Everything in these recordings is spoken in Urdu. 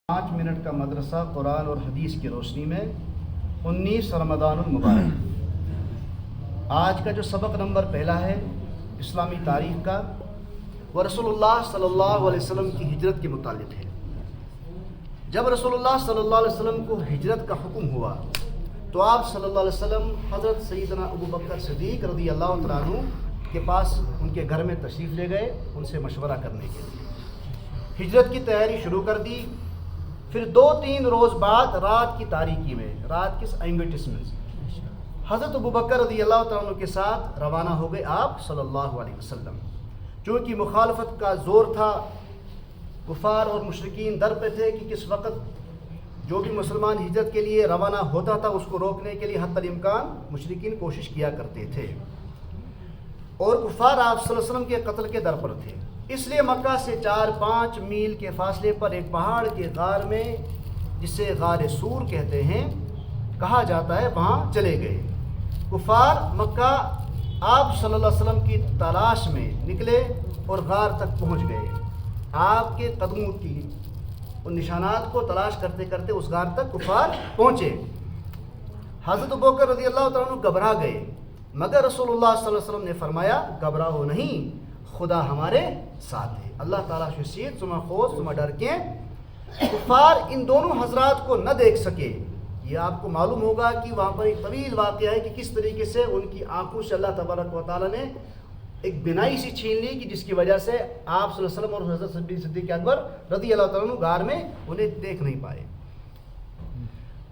5 منٹ کا مدرسہ قرآن اور حدیث کی روشنی میں 19 رمضان المبارک۔ آج کا جو سبق نمبر پہلا ہے اسلامی تاریخ کا، وہ رسول اللہ صلی اللہ علیہ وسلم کی ہجرت کے متعلق ہے۔ جب رسول اللہ صلی اللہ علیہ وسلم کو ہجرت کا حکم ہوا تو آپ صلی اللہ علیہ وسلم حضرت سیدنا ابو بکر صدیق رضی اللہ تعالیٰ عنہ کے پاس ان کے گھر میں تشریف لے گئے ان سے مشورہ کرنے کے لیے۔ ہجرت کی تیاری شروع کر دی۔ پھر 2-3 روز بعد رات کی تاریکی میں، رات کس اینگٹس میں، حضرت ابو بکر رضی اللہ تعالیٰ عنہ کے ساتھ روانہ ہو گئے آپ صلی اللہ علیہ وسلم۔ چونکہ مخالفت کا زور تھا، کفار اور مشرکین در پہ تھے کہ کس وقت جو بھی مسلمان ہجرت کے لیے روانہ ہوتا تھا اس کو روکنے کے لیے حتی الامکان مشرکین کوشش کیا کرتے تھے، اور کفار آپ صلی اللہ علیہ وسلم کے قتل کے در پر تھے۔ اس لیے مکہ سے 4-5 میل کے فاصلے پر ایک پہاڑ کے غار میں، جسے غار سور کہتے ہیں کہا جاتا ہے، وہاں چلے گئے۔ کفار مکہ آپ صلی اللہ علیہ وسلم کی تلاش میں نکلے اور غار تک پہنچ گئے۔ آپ کے قدموں کی ان نشانات کو تلاش کرتے کرتے اس غار تک کفار پہنچے۔ حضرت ابوبکر رضی اللہ تعالیٰ عنہ گھبرا گئے، مگر رسول اللہ صلی اللہ علیہ وسلم نے فرمایا گھبراؤ نہیں، خدا ہمارے ساتھ ہے۔ اللہ تعالیٰ شسید ثم خوف ثم ڈر کے کفار ان دونوں حضرات کو نہ دیکھ سکے۔ یہ آپ کو معلوم ہوگا کہ وہاں پر ایک طویل واقعہ ہے کہ کس طریقے سے ان کی آنکھوں سے اللہ تبارک و تعالیٰ نے ایک بینائی سی چھین لی کہ جس کی وجہ سے آپ صلی اللہ علیہ وسلم اور حضرت صدیق اکبر رضی اللہ تعالیٰ عنہ غار میں انہیں دیکھ نہیں پائے۔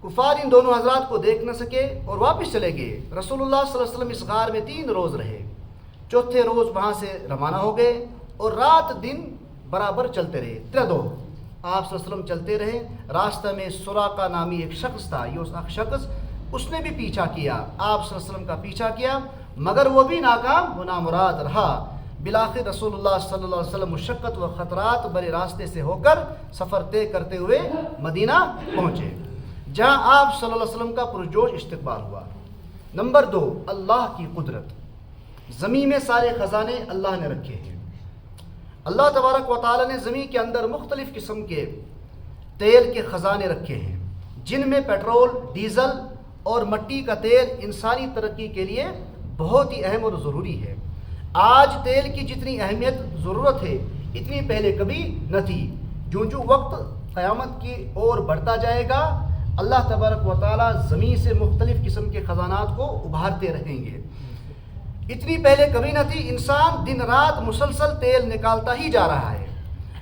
کفار ان دونوں حضرات کو دیکھ نہ سکے اور واپس چلے گئے۔ رسول اللہ صلی اللہ علیہ وسلم اس غار میں 3 روز رہے۔ چوتھے روز وہاں سے روانہ ہو گئے اور رات دن برابر چلتے رہے۔ تردو آپ صلی اللہ علیہ وسلم چلتے رہے۔ راستہ میں سراقہ نامی ایک شخص تھا، یہ شخص اس نے بھی پیچھا کیا، آپ صلی اللہ علیہ وسلم کا پیچھا کیا، مگر وہ بھی ناکام و نامراد رہا۔ بالآخر رسول اللہ صلی اللہ علیہ وسلم مشقت و خطرات بڑے راستے سے ہو کر سفر طے کرتے ہوئے مدینہ پہنچے، جہاں آپ صلی اللہ علیہ وسلم کا پرجوش استقبال ہوا۔ نمبر 2، اللہ کی قدرت۔ زمین میں سارے خزانے اللہ نے رکھے ہیں۔ اللہ تبارک و تعالیٰ نے زمین کے اندر مختلف قسم کے تیل کے خزانے رکھے ہیں، جن میں پیٹرول، ڈیزل اور مٹی کا تیل انسانی ترقی کے لیے بہت ہی اہم اور ضروری ہے۔ آج تیل کی جتنی اہمیت ضرورت ہے اتنی پہلے کبھی نہ تھی۔ جو وقت قیامت کی اور بڑھتا جائے گا، اللہ تبارک و تعالیٰ زمین سے مختلف قسم کے خزانات کو ابھارتے رہیں گے۔ اتنی پہلے کبھی نہ تھی۔ انسان دن رات مسلسل تیل نکالتا ہی جا رہا ہے،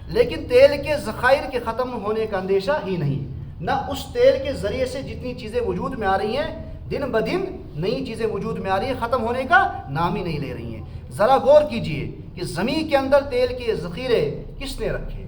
لیکن تیل کے ذخائر کے ختم ہونے کا اندیشہ ہی نہیں، نہ اس تیل کے ذریعے سے جتنی چیزیں وجود میں آ رہی ہیں، دن بدن نئی چیزیں وجود میں آ رہی ہیں، ختم ہونے کا نام ہی نہیں لے رہی ہیں۔ ذرا غور کیجئے کہ زمین کے اندر تیل کے ذخیرے کس نے رکھے؟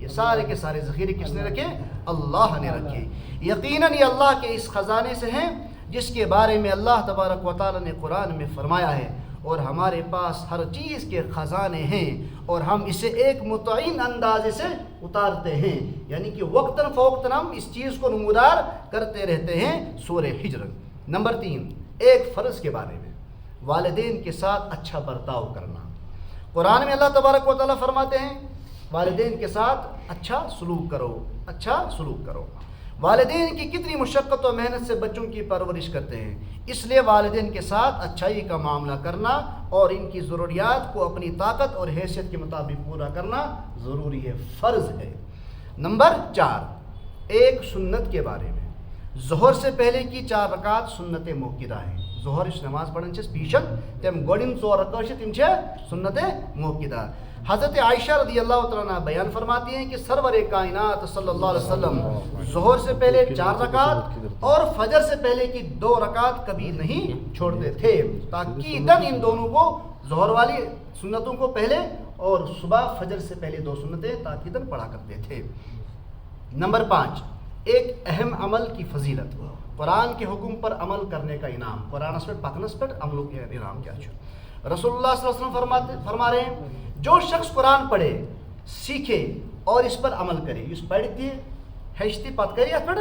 یہ سارے کے سارے ذخیرے کس نے رکھے؟ اللہ نے رکھے۔ یقیناً یہ اللہ کے اس خزانے سے ہیں جس کے بارے میں اللہ تبارک و تعالیٰ نے قرآن میں فرمایا ہے، اور ہمارے پاس ہر چیز کے خزانے ہیں اور ہم اسے ایک متعین اندازے سے اتارتے ہیں، یعنی کہ وقتاً فوقتاً ہم اس چیز کو نمودار کرتے رہتے ہیں۔ سورہ ہجر۔ نمبر 3، ایک فرض کے بارے میں، والدین کے ساتھ اچھا برتاؤ کرنا۔ قرآن میں اللہ تبارک و تعالیٰ فرماتے ہیں والدین کے ساتھ اچھا سلوک کرو، اچھا سلوک کرو۔ والدین کی کتنی مشقت و محنت سے بچوں کی پرورش کرتے ہیں، اس لیے والدین کے ساتھ اچھائی کا معاملہ کرنا اور ان کی ضروریات کو اپنی طاقت اور حیثیت کے مطابق پورا کرنا ضروری ہے، فرض ہے۔ نمبر 4، ایک سنت کے بارے میں۔ ظہر سے پہلے کی 4 رکعت سنت موقدہ ہیں۔ ظہر نماز پڑھن چھس پیشن تم گوڑن 4 رکعت تم چھ سنت موقدہ۔ حضرت عائشہ رضی اللہ تعالیٰ عنہ بیان فرماتی ہیں کہ سرور کائنات صلی اللہ علیہ وسلم ظہر سے پہلے 4 رکعت اور فجر سے پہلے کی 2 رکعت کبھی نہیں چھوڑتے تھے، تاکیداً ان دونوں کو، ظہر والی سنتوں کو پہلے اور صبح فجر سے پہلے 2 سنتیں تاکیداً پڑھا کرتے تھے۔ نمبر 5، ایک اہم عمل کی فضیلت، قرآن کے حکم پر عمل کرنے کا انعام۔ قرآن پر پکنس پر عملوں کے انعام کیا چھو؟ رسول اللہ صلی اللہ علیہ وسلم فرما رہے ہیں جو شخص قرآن پڑھے، سیکھے اور اس پر عمل کرے، اس پڑھ دیے ہیشتی پت کرے پر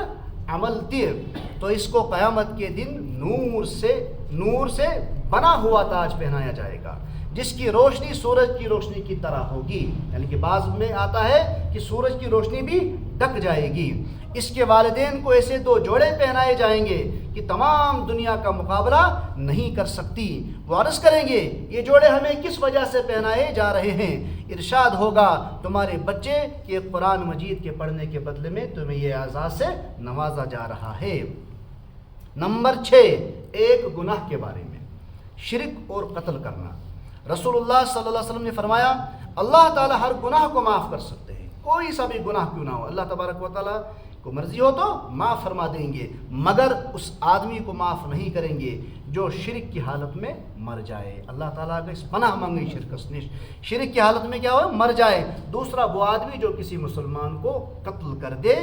عمل دیے، تو اس کو قیامت کے دن نور سے بنا ہوا تاج پہنایا جائے گا، جس کی روشنی سورج کی روشنی کی طرح ہوگی۔ یعنی کہ بعض میں آتا ہے کہ سورج کی روشنی بھی ڈھک جائے گی۔ اس کے والدین کو ایسے دو جوڑے پہنائے جائیں گے کہ تمام دنیا کا مقابلہ نہیں کر سکتی۔ وہ عرض کریں گے یہ جوڑے ہمیں کس وجہ سے پہنائے جا رہے ہیں؟ ارشاد ہوگا تمہارے بچے کے قرآن مجید کے پڑھنے کے بدلے میں تمہیں یہ اعزاز سے نوازا جا رہا ہے۔ نمبر 6، ایک گناہ کے بارے میں، شرک اور قتل کرنا۔ رسول اللہ صلی اللہ علیہ وسلم نے فرمایا اللہ تعالیٰ ہر گناہ کو معاف کر سکتے ہیں، کوئی سا بھی گناہ کیوں نہ ہو، اللہ تبارک و تعالیٰ کو مرضی ہو تو معاف فرما دیں گے، مگر اس آدمی کو معاف نہیں کریں گے جو شرک کی حالت میں مر جائے۔ اللہ تعالیٰ کا اس پناہ مانگی شرک کی حالت میں کیا ہو، مر جائے۔ دوسرا وہ آدمی جو کسی مسلمان کو قتل کر دے،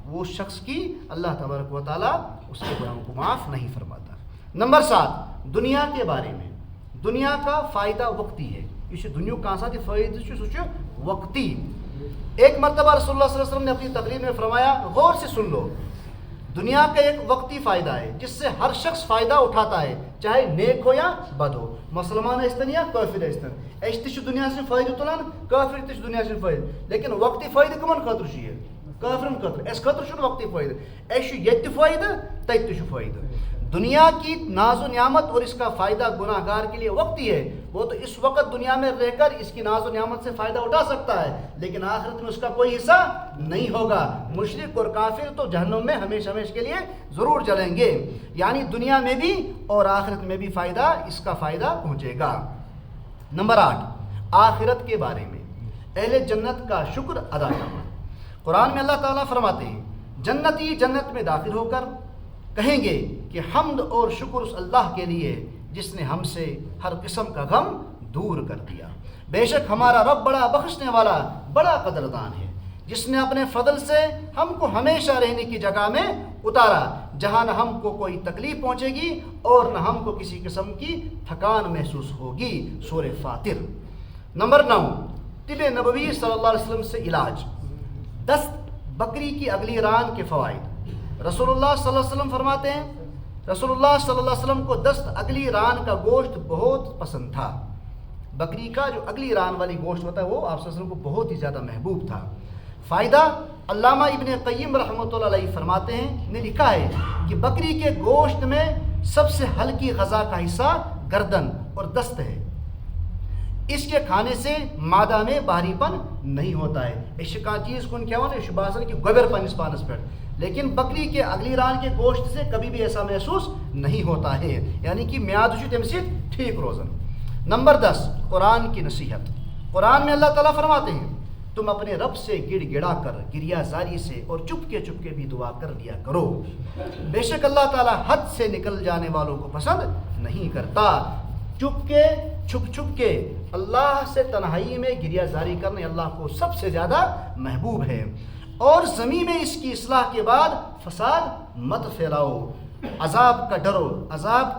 وہ شخص کی اللہ تبارک و تعالیٰ اس کے گناہوں کو معاف نہیں فرماتا۔ نمبر 7، دنیا کے بارے میں۔ دنیا کا فائدہ وقتی ہے، یہ دنیا کہاں سا فائدہ وقتی۔ ایک مرتبہ رسول اللہ صلی اللہ علیہ وسلم نے اپنی تقریر میں فرمایا، غور سے سن لو، دنیا کا ایک وقتی فائدہ ہے جس سے ہر شخص فائدہ اٹھاتا ہے، چاہے نیک ہو یا بد ہو، مسلمان اشتن یا کافر اشتن، اس تش دنیا سے فائدہ تلان، کافر تش دنیا سے فائدہ، لیکن وقتی فائدہ کمن خاطر چھ کافرن خاطر، اس خاطر چھ وقتی فائدہ، اس یہ فائدہ تت تش فائدہ۔ دنیا کی ناز و نعمت اور اس کا فائدہ گناہ گار کے لیے وقتی ہے، وہ تو اس وقت دنیا میں رہ کر اس کی ناز و نعمت سے فائدہ اٹھا سکتا ہے، لیکن آخرت میں اس کا کوئی حصہ نہیں ہوگا۔ مشرک اور کافر تو جہنم میں ہمیشہ ہمیشہ کے لیے ضرور جلیں گے، یعنی دنیا میں بھی اور آخرت میں بھی فائدہ، اس کا فائدہ پہنچے گا۔ نمبر 8، آخرت کے بارے میں، اہل جنت کا شکر ادا کرنا۔ قرآن میں اللہ تعالیٰ فرماتے ہیں جنتی جنت میں داخل ہو کر کہیں گے کہ حمد اور شکر اس اللہ کے لیے جس نے ہم سے ہر قسم کا غم دور کر دیا۔ بے شک ہمارا رب بڑا بخشنے والا، بڑا قدردان ہے، جس نے اپنے فضل سے ہم کو ہمیشہ رہنے کی جگہ میں اتارا جہاں نہ ہم کو کوئی تکلیف پہنچے گی اور نہ ہم کو کسی قسم کی تھکان محسوس ہوگی۔ سورہ فاطر۔ نمبر 9، طب نبوی صلی اللہ علیہ وسلم سے علاج۔ دست بکری کی اگلی ران کے فوائد۔ رسول اللہ صلی اللہ علیہ وسلم فرماتے ہیں رسول اللہ صلی اللہ علیہ وسلم کو دست اگلی ران کا گوشت بہت پسند تھا۔ بکری کا جو اگلی ران والی گوشت ہوتا ہے وہ آپ صلی اللہ علیہ وسلم کو بہت ہی زیادہ محبوب تھا۔ فائدہ، علامہ ابن قیم رحمۃ اللہ علیہ فرماتے ہیں، نے لکھا ہے کہ بکری کے گوشت میں سب سے ہلکی غذا کا حصہ گردن اور دست ہے، اس کے کھانے سے معدہ میں بھاری پن نہیں ہوتا ہے۔ اس کا چیز کن کیا ہوتا ہے شباسن کی گوبر پن اس پانس پر، لیکن بکری کے اگلی ران کے گوشت سے کبھی بھی ایسا محسوس نہیں ہوتا ہے، یعنی کہ میاد تم سے ٹھیک روزن۔ نمبر 10، قرآن کی نصیحت۔ قرآن میں اللہ تعالیٰ فرماتے ہیں تم اپنے رب سے گڑ گڑا کر، گریا زاری سے اور چپ کے بھی دعا کر لیا کرو، بے شک اللہ تعالیٰ حد سے نکل جانے والوں کو پسند نہیں کرتا۔ چھپ کے اللہ سے تنہائی میں گریا زاری کرنے اللہ کو سب سے زیادہ محبوب ہے۔ اور زمین میں اس کی اصلاح کے بعد فساد مت پھیلاؤ، عذاب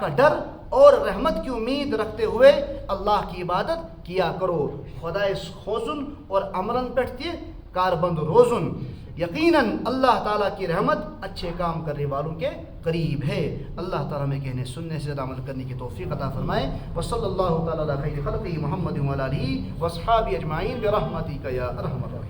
کا ڈر اور رحمت کی امید رکھتے ہوئے اللہ کی عبادت کیا کرو۔ خدا خوزن اور امرن پٹھتی کاربند روزن، یقیناً اللہ تعالیٰ کی رحمت اچھے کام کرنے والوں کے قریب ہے۔ اللہ تعالیٰ میں کہنے سننے سے عمل کرنے کی توفیق عطا فرمائے۔ وصلی اللہ تعالیٰ علی خیر خلقہ محمد وعلی آلہ واصحابہ اجمعین برحمتک یا ارحم الراحمین۔